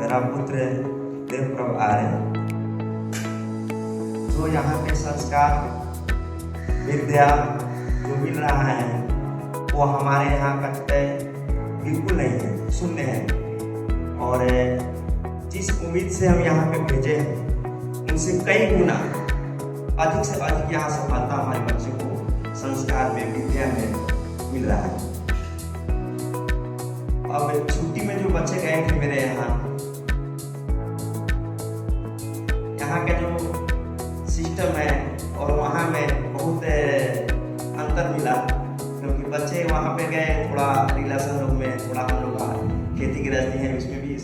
मेरा पुत्र देवप्रभ आर्य। जो यहाँ पे संस्कार विद्या जो मिल रहा है वो हमारे यहाँ कटते बिल्कुल नहीं है, शून्य है। और जिस उम्मीद से हम यहाँ पे भेजे हैं उनसे कई गुना अधिक से अधिक यहाँ सफलता हमारे बच्चे को संस्कार में, विद्या में मिल रहा है। अब छुट्टी में जो बच्चे गए थे मेरे यहाँ का जो सिस्टम है और वहाँ में बहुत अंतर मिला, क्योंकि बच्चे वहाँ पे गए थोड़ा रिलेशन लोग में, थोड़ा हम लोग खेती गृहस्थी है उसमें भी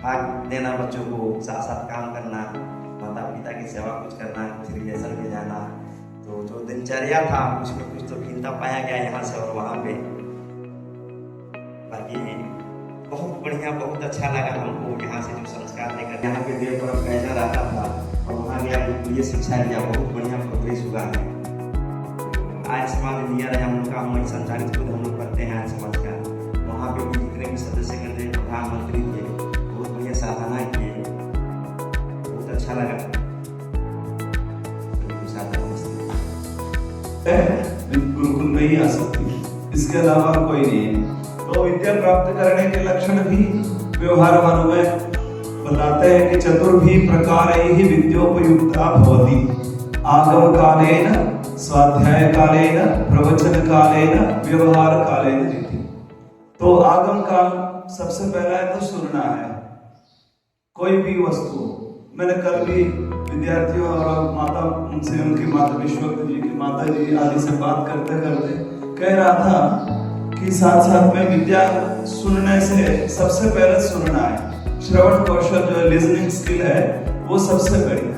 भाग देना, बच्चों को साथ साथ काम करना, माता पिता की सेवा कुछ करना, कुछ रिलेशन में जाना। तो जो दिनचर्या था उसमें कुछ तो भिन्नता पाया गया यहाँ से और वहाँ पे। बाकी बहुत बढ़िया, बहुत अच्छा लगा हमको यहाँ से जो संस्कार लेकर यहाँ पे देवप्रभ कैसा रहता था और वहाँ गया ये शिक्षा लिया, बहुत बढ़िया प्रोग्रेस हुआ है। आज समाज नियर है हम लोग का, हम संचालित खुद हम लोग करते हैं आज समाज का। वहाँ पे भी जितने भी सदस्य करते प्रधानमंत्री थे, बहुत बढ़िया सराहना किए, बहुत अच्छा लगा। गुरुकुल में ही आ सकती, इसके अलावा कोई नहीं है। तो विद्या प्राप्त करने के लक्षण भी व्यवहारवान में बताते हैं कि चतुर्भी प्रकारैः विद्योपयुक्ता भवति। आगम कालेन, स्वाध्याय कालेन, प्रवचन कालेन, व्यवहार कालेन इति। तो आगम काल सबसे पहला है तो सुनना है। कोई भी वस्तु, मैंने कल भी विद्यार्थियों और माता उनसे, उनकी माता विश्वक जी की माता जी आदि से बात करते करते कह रहा था कि साथ साथ में विद्या सुनने से सबसे पहले सुनना है। श्रवण कौशल जो लिसनिंग स्किल है वो सबसे बड़ी है।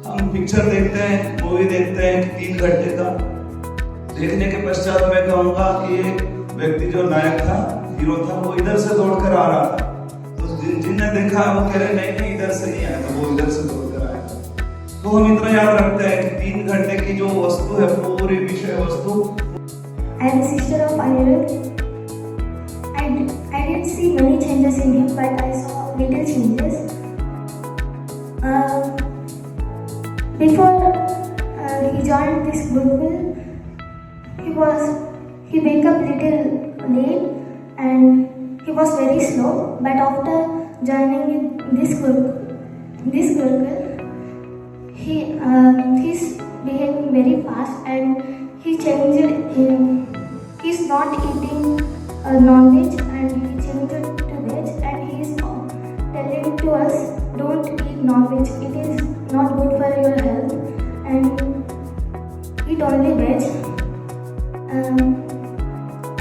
हम पिक्चर देखते हैं, मूवी देखते हैं 3 घंटे का, देखने के पश्चात मैं कहूँगा कि एक व्यक्ति जो नायक था, हीरो था, वो इधर से दौड़कर आ रहा था। तो जिनने देखा वो कह रहे नहीं इधर से नहीं आया, तो वो इधर से दौड़कर आया। तो हम इतना याद रखते हैं कि 3 घंटे की जो वस्तु है, पूरी विषय वस्तु। I am the sister of Anirudh. I didn't see many changes in him, but I saw little changes. Before he joined this Gurukul, he wake up little late and he was very slow. But after joining this Gurukul, he's behaving very fast and he changed. He's not eating non-veg and he changed to veg, and he is telling to us don't eat non-veg, it is not good for your health, and eat only veg.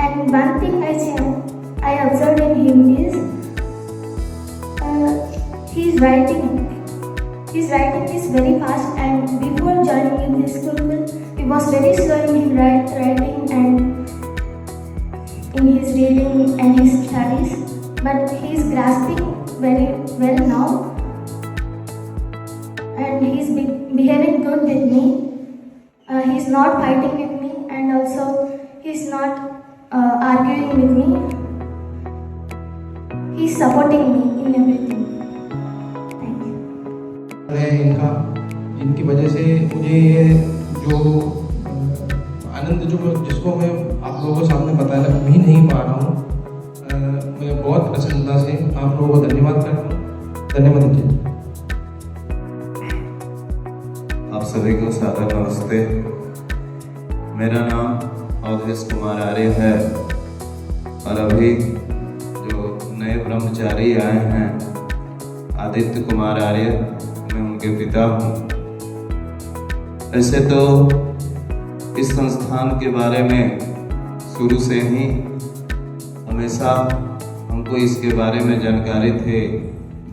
And one thing I observed in him is his writing is very fast, and before joining in this Gurukul he was very slow in his writing and in his reading and his studies, but he is grasping very well now, and he is behaving good with me. He is not fighting with me, and also he is not arguing with me. He is supporting me in everything. Thank you. इनकी वजह से मुझे ये जो आनंद जिसको मैं आप लोगों के सामने बताना भी नहीं पा रहा हूँ, मैं बहुत प्रसन्नता से आप लोगों को धन्यवाद करता हूँ। धन्यवाद जी। आप सभी को सादर नमस्ते। मेरा नाम अवधेश कुमार आर्य है और अभी जो नए ब्रह्मचारी आए हैं आदित्य कुमार आर्य, मैं उनके पिता हूँ। ऐसे तो इस संस्थान के बारे में शुरू से ही हमेशा हमको इसके बारे में जानकारी थे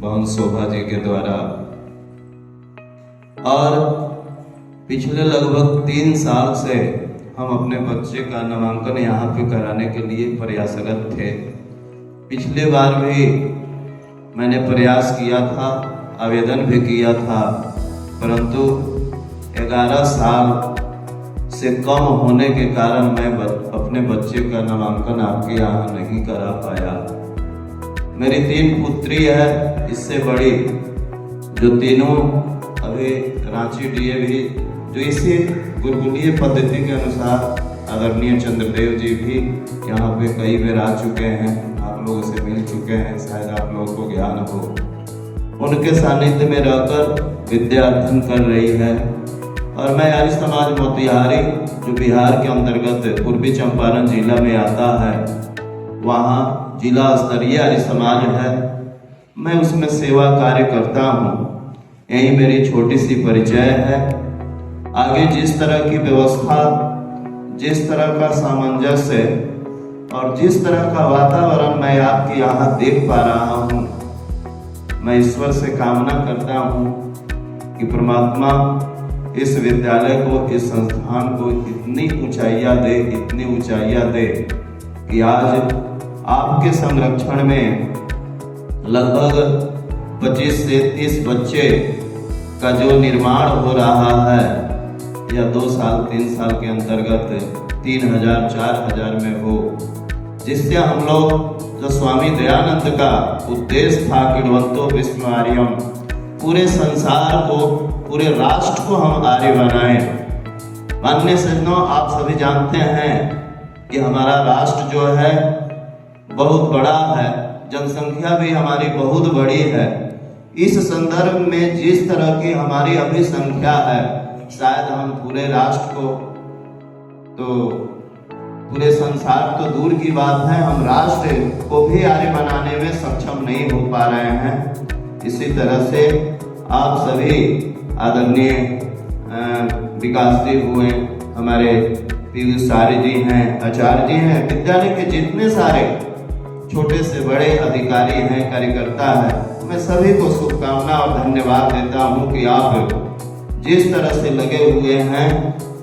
बहन शोभा जी के द्वारा, और पिछले लगभग 3 साल से हम अपने बच्चे का नामांकन यहाँ पे कराने के लिए प्रयासरत थे। पिछले बार भी मैंने प्रयास किया था, आवेदन भी किया था, परंतु 11 साल से कम होने के कारण मैं अपने बच्चे का नामांकन आपके यहाँ नहीं करा पाया। मेरी 3 पुत्री है, इससे बड़ी, जो तीनों अभी रांची डीएवी, जो इसी गुरुकुलीय पद्धति के अनुसार आदरणीय चंद्रदेव जी भी यहाँ पे कई बार आ चुके हैं, आप लोगों से मिल चुके हैं, शायद आप लोगों को ज्ञान हो। उनके सानिध्य में रहकर विद्या अध्ययन कर रही है। और मैं आर्य समाज मोतिहारी, जो बिहार के अंतर्गत पूर्वी चंपारण जिला में आता है, वहाँ जिला स्तरीय आर्य समाज है, मैं उसमें सेवा कार्य करता हूँ। यही मेरी छोटी सी परिचय है। आगे जिस तरह की व्यवस्था, जिस तरह का सामंजस्य और जिस तरह का वातावरण मैं आपके यहाँ देख पा रहा हूँ, मैं ईश्वर से कामना करता हूँ कि परमात्मा इस विद्यालय को, इस संस्थान को इतनी ऊंचाइयाँ दे, इतनी ऊंचाइयाँ दे कि आज आपके संरक्षण में लगभग 25 से 30 बच्चे का जो निर्माण हो रहा है, या 2 साल 3 साल के अंतर्गत 3000 4000 में हो, जिससे हम लोग, जो स्वामी दयानंद का उद्देश्य था कि ड्वंतो विश्व आर्यम, पूरे संसार को, पूरे राष्ट्र को हम आर्य बनाएं। माननीय सज्जनों, आप सभी जानते हैं कि हमारा राष्ट्र जो है बहुत बड़ा है, जनसंख्या भी हमारी बहुत बड़ी है। इस संदर्भ में जिस तरह की हमारी अभी संख्या है, शायद हम पूरे राष्ट्र को, तो पूरे संसार तो दूर की बात है, हम राष्ट्र को भी आर्य बनाने में सक्षम नहीं हो पा रहे हैं। इसी तरह से आप सभी आदरणीय विकास जी हुए, हमारे पीयूष आर्य जी हैं, आचार्य जी हैं, विद्यालय के जितने सारे छोटे से बड़े अधिकारी हैं, कार्यकर्ता हैं, मैं सभी को शुभकामना और धन्यवाद देता हूं कि आप जिस तरह से लगे हुए हैं,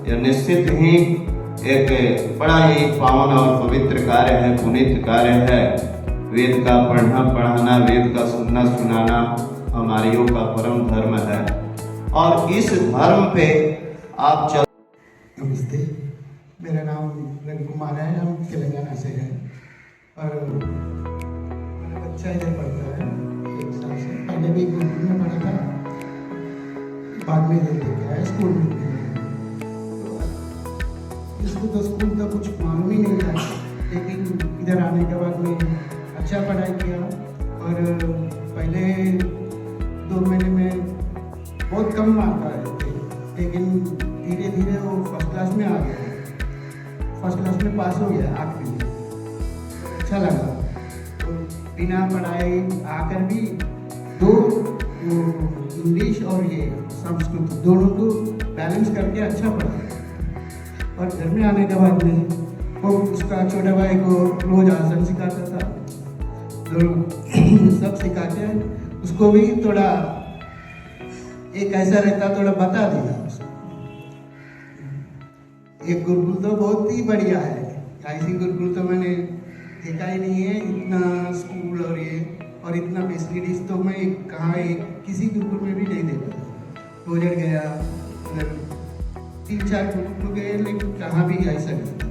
यह निश्चित ही एक बड़ा ही पावन और पवित्र कार्य है, पुनीत कार्य है। वेद का पढ़ना पढ़ाना, वेद का सुनना सुनाना हमारियों का परम धर्म है, और इस धर्म पे आप चल। नमस्ते, मेरा नाम रवि कुमार है, हम तेलंगाना से हैं और मेरा बच्चा इधर पढ़ता है 1 साल से। पहले भी गुरुकुल में पढ़ा था, बाद में इधर लेके आया स्कूल में। इसको तो स्कूल का कुछ मालूम ही नहीं था, लेकिन इधर आने के बाद में अच्छा पढ़ाई किया और पहले 2 महीने में बहुत कम मार्क आए थे, लेकिन धीरे धीरे वो फर्स्ट क्लास में आ गया, फर्स्ट क्लास में पास हो गया 8वीं में। अच्छा लगा, तो बिना पढ़ाई आकर भी 2 इंग्लिश और ये संस्कृत दोनों को बैलेंस करके अच्छा पढ़ा। और घर में आने के बाद में वो उसका छोटा भाई को रोज आसन सिखाता था, तो सब सिखाते हैं, उसको भी थोड़ा एक ऐसा रहता थोड़ा बता दिया उसको। एक गुरुकुल तो बहुत ही बढ़िया है, ऐसी गुरुकुल तो मैंने देखा ही नहीं है। इतना स्कूल और ये और इतना फैसिलिटीज तो मैं कहाँ किसी गुरुकुल में भी नहीं देखा। रोजर गया, 3-4 गुरुकुल गए, लेकिन कहाँ भी ऐसा नहीं था।